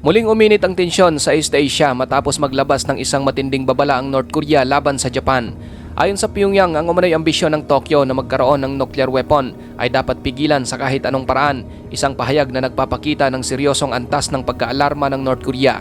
Muling uminit ang tensyon sa East Asia matapos maglabas ng isang matinding babala ang North Korea laban sa Japan. Ayon sa Pyongyang, ang umano'y ambisyon ng Tokyo na magkaroon ng nuclear weapon ay dapat pigilan sa kahit anong paraan, isang pahayag na nagpapakita ng seryosong antas ng pagkaalarma ng North Korea.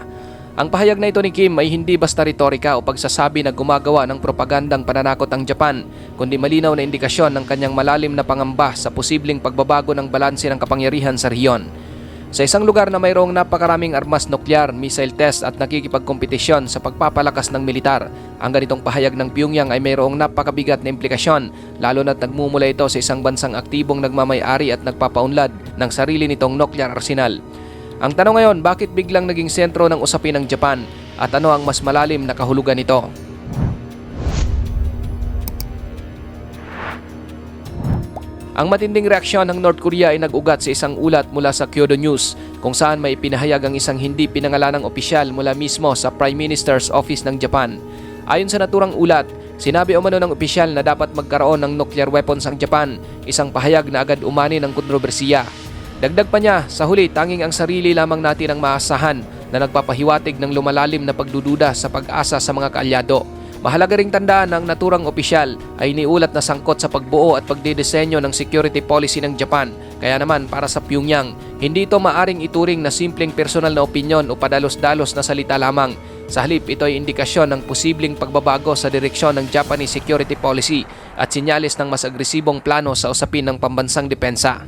Ang pahayag na ito ni Kim ay hindi basta retorika o pagsasabi na gumagawa ng propagandang pananakot ang Japan, kundi malinaw na indikasyon ng kanyang malalim na pangamba sa posibleng pagbabago ng balanse ng kapangyarihan sa rehiyon. Sa isang lugar na mayroong napakaraming armas nuklear, missile test at nakikipagkompetisyon sa pagpapalakas ng militar, ang ganitong pahayag ng Pyongyang ay mayroong napakabigat na implikasyon, lalo na't nagmumula ito sa isang bansang aktibong nagmamay-ari at nagpapaunlad ng sarili nitong nuclear arsenal. Ang tanong ngayon, bakit biglang naging sentro ng usapin ng Japan at ano ang mas malalim na kahulugan nito? Ang matinding reaksyon ng North Korea ay nag-ugat sa isang ulat mula sa Kyodo News kung saan may pinahayag ang isang hindi pinangalanang opisyal mula mismo sa Prime Minister's Office ng Japan. Ayon sa naturang ulat, sinabi umano ng opisyal na dapat magkaroon ng nuclear weapons ang Japan, isang pahayag na agad umani ng kontrobersiya. Dagdag pa niya, sa huli tanging ang sarili lamang natin ang maasahan na nagpapahiwatig ng lumalalim na pagdududa sa pag-asa sa mga kaalyado. Mahalaga ring tandaan na ang naturang opisyal ay iniulat na sangkot sa pagbuo at pagdidesenyo ng security policy ng Japan. Kaya naman para sa Pyongyang, hindi ito maaring ituring na simpleng personal na opinyon o padalos-dalos na salita lamang. Sa halip, ito ay indikasyon ng posibleng pagbabago sa direksyon ng Japanese security policy at sinyalis ng mas agresibong plano sa usapin ng pambansang depensa.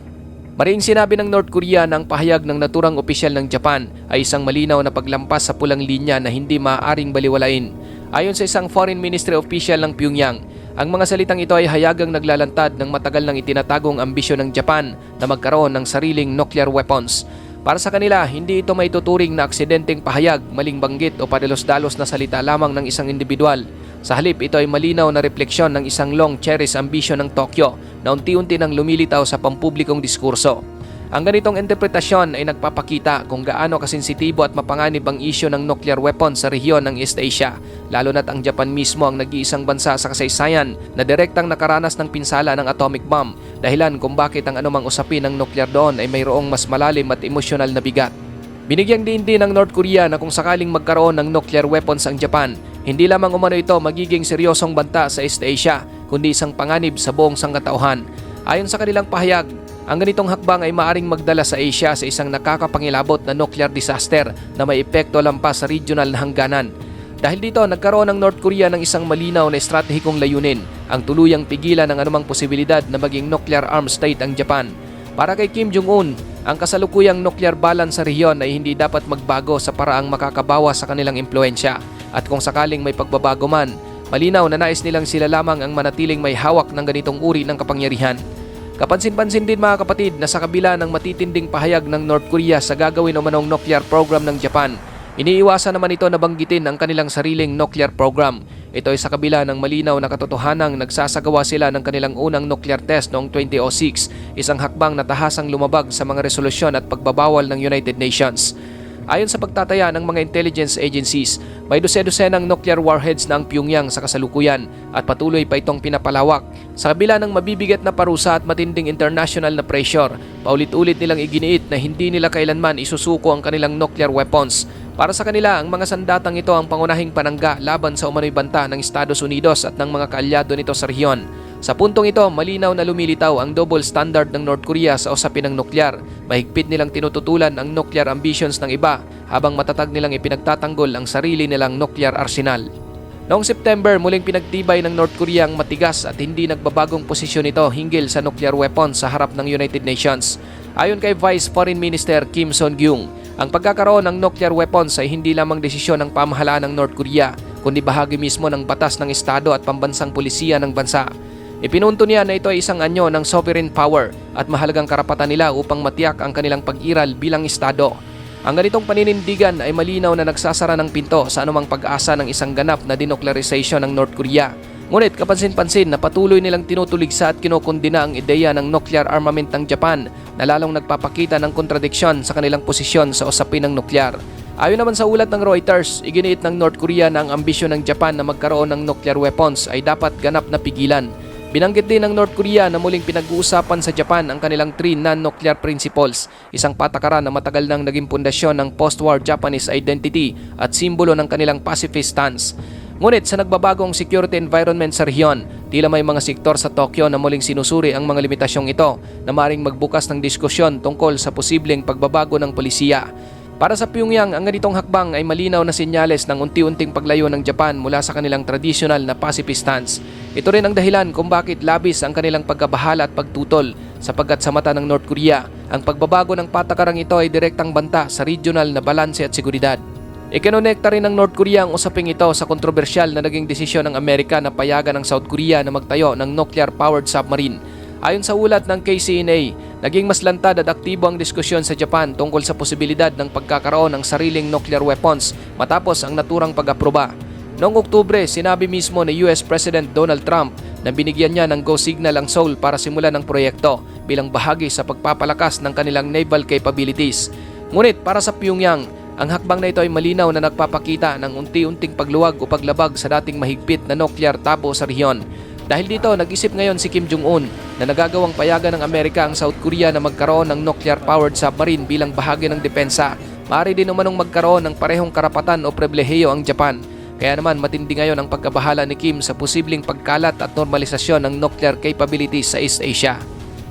Mariing sinabi ng North Korea na ang pahayag ng naturang opisyal ng Japan ay isang malinaw na paglampas sa pulang linya na hindi maaaring baliwalain. Ayon sa isang foreign ministry official ng Pyongyang, ang mga salitang ito ay hayagang naglalantad ng matagal nang itinatagong ambisyon ng Japan na magkaroon ng sariling nuclear weapons. Para sa kanila, hindi ito maituturing na aksidenteng pahayag, maling banggit o padalos-dalos na salita lamang ng isang individual. Sa halip, ito ay malinaw na refleksyon ng isang long-cherished ambisyon ng Tokyo na unti-unti nang lumilitaw sa pampublikong diskurso. Ang ganitong interpretasyon ay nagpapakita kung gaano kasensitibo at mapanganib ang isyu ng nuclear weapons sa rehiyon ng East Asia, lalo na't ang Japan mismo ang nag-iisang bansa sa kasaysayan na direktang nakaranas ng pinsala ng atomic bomb, dahilan kung bakit ang anumang usapin ng nuclear doon ay mayroong mas malalim at emosyonal na bigat. Binigyang diin din ng North Korea na kung sakaling magkaroon ng nuclear weapons ang Japan, hindi lamang umano ito magiging seryosong banta sa East Asia, kundi isang panganib sa buong sangkatauhan. Ayon sa kanilang pahayag, ang ganitong hakbang ay maaring magdala sa Asia sa isang nakakapangilabot na nuclear disaster na may epekto lampas sa regional na hangganan. Dahil dito, nagkaroon ng North Korea ng isang malinaw na estratehikong layunin, ang tuluyang pigilan ng anumang posibilidad na maging nuclear armed state ang Japan. Para kay Kim Jong-un, ang kasalukuyang nuclear balance sa rehiyon ay hindi dapat magbago sa paraang makakabawas sa kanilang impluensya. At kung sakaling may pagbabago man, malinaw na nais nilang sila lamang ang manatiling may hawak ng ganitong uri ng kapangyarihan. Kapansin-pansin din mga kapatid na sa kabila ng matitinding pahayag ng North Korea sa gagawin umanong nuclear program ng Japan, iniiwasan naman ito na banggitin ang kanilang sariling nuclear program. Ito ay sa kabila ng malinaw na katotohanang nagsasagawa sila ng kanilang unang nuclear test noong 2006, isang hakbang na tahasang lumabag sa mga resolusyon at pagbabawal ng United Nations. Ayon sa pagtataya ng mga intelligence agencies, may dose-dosenang nuclear warheads na ang Pyongyang sa kasalukuyan at patuloy pa itong pinapalawak. Sa kabila ng mabibigat na parusa at matinding international na pressure, paulit-ulit nilang iginiit na hindi nila kailanman isusuko ang kanilang nuclear weapons. Para sa kanila, ang mga sandatang ito ang pangunahing panangga laban sa umano'y banta ng Estados Unidos at ng mga kaalyado nito sa rehiyon. Sa puntong ito, malinaw na lumilitaw ang double standard ng North Korea sa usapin ng nuklear. Mahigpit nilang tinututulan ang nuclear ambitions ng iba habang matatag nilang ipinagtatanggol ang sarili nilang nuclear arsenal. Noong September, muling pinagtibay ng North Korea ang matigas at hindi nagbabagong posisyon nito hinggil sa nuclear weapons sa harap ng United Nations. Ayon kay Vice Foreign Minister Kim Son-gyung, ang pagkakaroon ng nuclear weapons ay hindi lamang desisyon ng pamahalaan ng North Korea, kundi bahagi mismo ng batas ng Estado at pambansang pulisiya ng bansa. Ipinunto niya na ito ay isang anyo ng sovereign power at mahalagang karapatan nila upang matiyak ang kanilang pag-iral bilang Estado. Ang ganitong paninindigan ay malinaw na nagsasara ng pinto sa anumang pag-asa ng isang ganap na denuclearization ng North Korea. Ngunit kapansin-pansin na patuloy nilang tinutuligsa at kinukundina ang ideya ng nuclear armament ng Japan na lalong nagpapakita ng kontradiksyon sa kanilang posisyon sa usapin ng nuklear. Ayon naman sa ulat ng Reuters, iginiit ng North Korea na ang ambisyon ng Japan na magkaroon ng nuclear weapons ay dapat ganap na pigilan. Binanggit din ng North Korea na muling pinag-uusapan sa Japan ang kanilang 3 non-nuclear principles, isang patakaran na matagal nang naging pundasyon ng post-war Japanese identity at simbolo ng kanilang pacifist stance. Ngunit sa nagbabagong security environment sa rehiyon, tila may mga sektor sa Tokyo na muling sinusuri ang mga limitasyong ito na maring magbukas ng diskusyon tungkol sa posibleng pagbabago ng polisiya. Para sa Pyongyang, ang ganitong hakbang ay malinaw na senyales ng unti-unting paglayo ng Japan mula sa kanilang traditional na pacifist stance. Ito rin ang dahilan kung bakit labis ang kanilang pagkabahala at pagtutol, sapagkat sa mata ng North Korea, ang pagbabago ng patakarang ito ay direktang banta sa regional na balanse at seguridad. Ikinonekta rin ng North Korea ang usaping ito sa kontrobersyal na naging desisyon ng Amerika na payagan ng South Korea na magtayo ng nuclear-powered submarine. Ayon sa ulat ng KCNA, naging mas lantad at aktibo ang diskusyon sa Japan tungkol sa posibilidad ng pagkakaroon ng sariling nuclear weapons matapos ang naturang pag-aproba. Noong Oktubre, sinabi mismo ni US President Donald Trump na binigyan niya ng go signal ang Seoul para simulan ang proyekto bilang bahagi sa pagpapalakas ng kanilang naval capabilities. Ngunit para sa Pyongyang, ang hakbang na ito ay malinaw na nagpapakita ng unti-unting pagluwag o paglabag sa dating mahigpit na nuclear tabo sa rehiyon. Dahil dito, nag-isip ngayon si Kim Jong-un na nagagawang payagan ng Amerika ang South Korea na magkaroon ng nuclear-powered submarine bilang bahagi ng depensa. Maaari din umanong magkaroon ng parehong karapatan o pribilehiyo ang Japan. Kaya naman matindi ngayon ang pagkabahala ni Kim sa posibleng pagkalat at normalisasyon ng nuclear capabilities sa East Asia.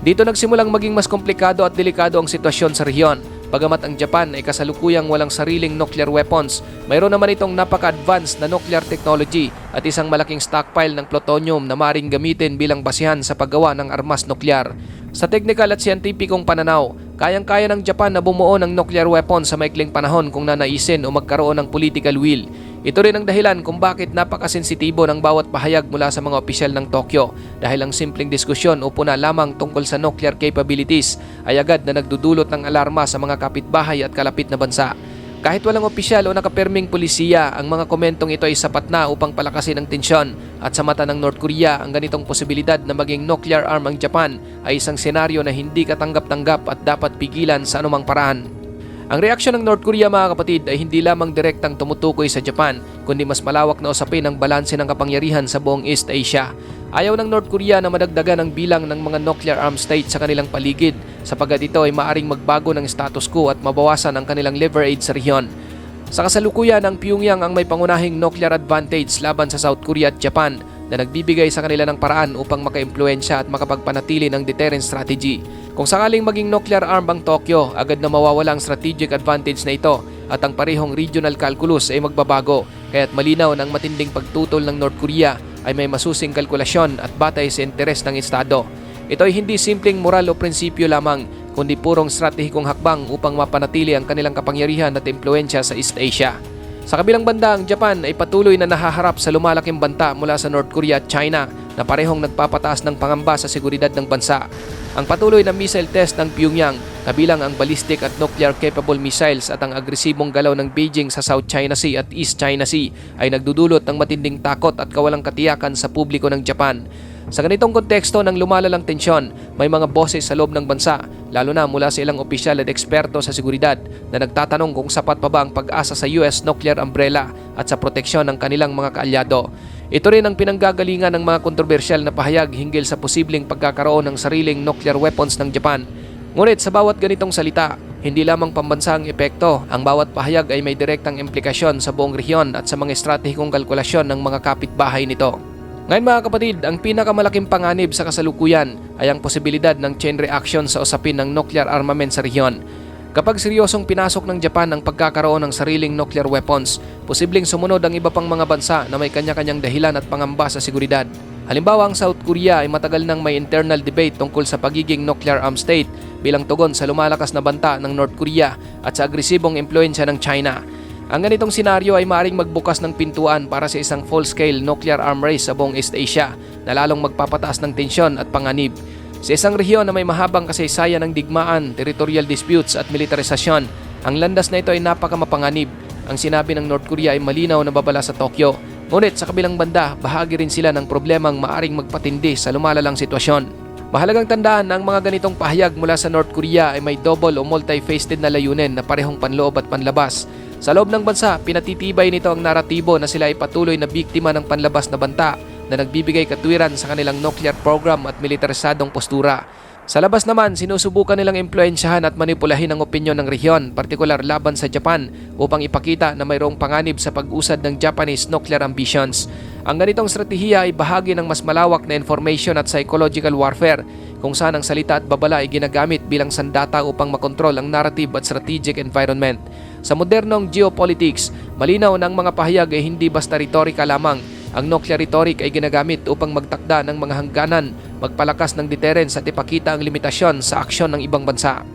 Dito nagsimulang maging mas komplikado at delikado ang sitwasyon sa rehiyon. Bagamat ang Japan ay kasalukuyang walang sariling nuclear weapons, mayroon naman itong napaka-advanced na nuclear technology at isang malaking stockpile ng plutonium na maaaring gamitin bilang basihan sa paggawa ng armas nuklear. Sa technical at siyentipikong pananaw, kayang-kaya ng Japan na bumuo ng nuclear weapons sa maikling panahon kung nanaisin o magkaroon ng political will. Ito rin ang dahilan kung bakit napakasensitibo ng bawat pahayag mula sa mga opisyal ng Tokyo dahil ang simpleng diskusyon o puna lamang tungkol sa nuclear capabilities ay agad na nagdudulot ng alarma sa mga kapitbahay at kalapit na bansa. Kahit walang opisyal o nakaperming pulisiya, ang mga komentong ito ay sapat na upang palakasin ang tensyon at sa mata ng North Korea, ang ganitong posibilidad na maging nuclear arm ang Japan ay isang senaryo na hindi katanggap-tanggap at dapat pigilan sa anumang paraan. Ang reaksyon ng North Korea, mga kapatid, ay hindi lamang direktang tumutukoy sa Japan, kundi mas malawak na usapin ang balanse ng kapangyarihan sa buong East Asia. Ayaw ng North Korea na madagdagan ang bilang ng mga nuclear armed states sa kanilang paligid sapagkat ito ay maaring magbago ng status quo at mabawasan ang kanilang leverage sa rehiyon. Sa kasalukuyan, ang Pyongyang ang may pangunahing nuclear advantage laban sa South Korea at Japan na nagbibigay sa kanila ng paraan upang makaimpluwensya at makapagpanatili ng deterrent strategy. Kung sakaling maging nuclear arm ang Tokyo, agad na mawawala ang strategic advantage na ito at ang parehong regional calculus ay magbabago, kaya't malinaw na ang matinding pagtutol ng North Korea ay may masusing kalkulasyon at batay sa interes ng Estado. Ito ay hindi simpleng moral o prinsipyo lamang, kundi purong stratehikong hakbang upang mapanatili ang kanilang kapangyarihan at impluwensya sa East Asia. Sa kabilang banda, ang Japan ay patuloy na nahaharap sa lumalaking banta mula sa North Korea at China na parehong nagpapataas ng pangamba sa seguridad ng bansa. Ang patuloy na missile test ng Pyongyang, kabilang ang ballistic at nuclear-capable missiles at ang agresibong galaw ng Beijing sa South China Sea at East China Sea ay nagdudulot ng matinding takot at kawalang katiyakan sa publiko ng Japan. Sa ganitong konteksto ng lumalalang tensyon, may mga boses sa loob ng bansa, lalo na mula sa ilang opisyal at eksperto sa seguridad na nagtatanong kung sapat pa ba ang pag-asa sa US nuclear umbrella at sa proteksyon ng kanilang mga kaalyado. Ito rin ang pinanggagalingan ng mga kontrobersyal na pahayag hinggil sa posibleng pagkakaroon ng sariling nuclear weapons ng Japan. Ngunit sa bawat ganitong salita, hindi lamang pambansang epekto, ang bawat pahayag ay may direktang implikasyon sa buong rehiyon at sa mga estratehikong kalkulasyon ng mga kapitbahay nito. Ngayon mga kapatid, ang pinakamalaking panganib sa kasalukuyan ay ang posibilidad ng chain reaction sa usapin ng nuclear armament sa rehiyon. Kapag seryosong pinasok ng Japan ang pagkakaroon ng sariling nuclear weapons, posibleng sumunod ang iba pang mga bansa na may kanya-kanyang dahilan at pangamba sa seguridad. Halimbawa, ang South Korea ay matagal nang may internal debate tungkol sa pagiging nuclear armed state bilang tugon sa lumalakas na banta ng North Korea at sa agresibong impluensya ng China. Ang ganitong senaryo ay maaaring magbukas ng pintuan para sa isang full-scale nuclear arm race sa buong East Asia na lalong magpapataas ng tensyon at panganib. Sa isang rehiyon na may mahabang kasaysayan ng digmaan, territorial disputes at militarisasyon, ang landas na ito ay napakamapanganib. Ang sinabi ng North Korea ay malinaw na babala sa Tokyo. Ngunit sa kabilang banda, bahagi rin sila ng problemang maaring magpatindi sa lumalalang sitwasyon. Mahalagang tandaan na ang mga ganitong pahayag mula sa North Korea ay may double o multi-faceted na layunin na parehong panloob at panlabas. Sa loob ng bansa, pinatitibay nito ang naratibo na sila ay patuloy na biktima ng panlabas na banta na nagbibigay katwiran sa kanilang nuclear program at militarisadong postura. Sa labas naman, sinusubukan nilang impluensyahan at manipulahin ang opinyon ng rehiyon, partikular laban sa Japan, upang ipakita na mayroong panganib sa pag-usad ng Japanese nuclear ambitions. Ang ganitong strategiya ay bahagi ng mas malawak na information at psychological warfare, kung saan ang salita at babala ay ginagamit bilang sandata upang makontrol ang narrative at strategic environment. Sa modernong geopolitics, malinaw na ang mga pahayag ay hindi basta retorika lamang. Ang nuclear rhetoric ay ginagamit upang magtakda ng mga hangganan, magpalakas ng deterrence at ipakita ang limitasyon sa aksyon ng ibang bansa.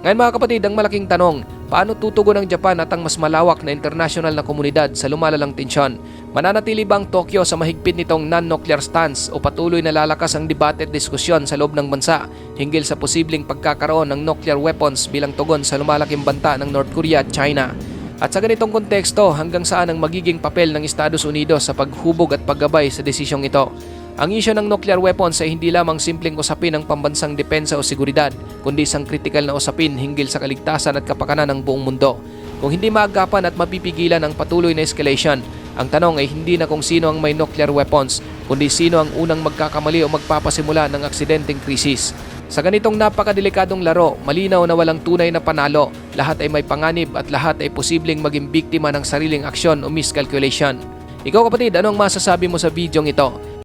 Ngayon mga kapatid, ang malaking tanong, paano tutugon ang Japan at ang mas malawak na international na komunidad sa lumalalang tensyon? Mananatili ba ang Tokyo sa mahigpit nitong non-nuclear stance o patuloy na lalakas ang debate at diskusyon sa loob ng bansa hinggil sa posibleng pagkakaroon ng nuclear weapons bilang tugon sa lumalaking banta ng North Korea at China? At sa ganitong konteksto, hanggang saan ang magiging papel ng Estados Unidos sa paghubog at paggabay sa desisyong ito? Ang isyu ng nuclear weapons ay hindi lamang simpleng usapin ng pambansang depensa o seguridad, kundi isang kritikal na usapin hinggil sa kaligtasan at kapakanan ng buong mundo. Kung hindi maagapan at mapipigilan ang patuloy na escalation, ang tanong ay hindi na kung sino ang may nuclear weapons, kundi sino ang unang magkakamali o magpapasimula ng aksidenteng krisis. Sa ganitong napakadelikadong laro, malinaw na walang tunay na panalo, lahat ay may panganib at lahat ay posibleng maging biktima ng sariling aksyon o miscalculation. Ikaw kapatid, ano ang masasabi mo sa bidyong ito?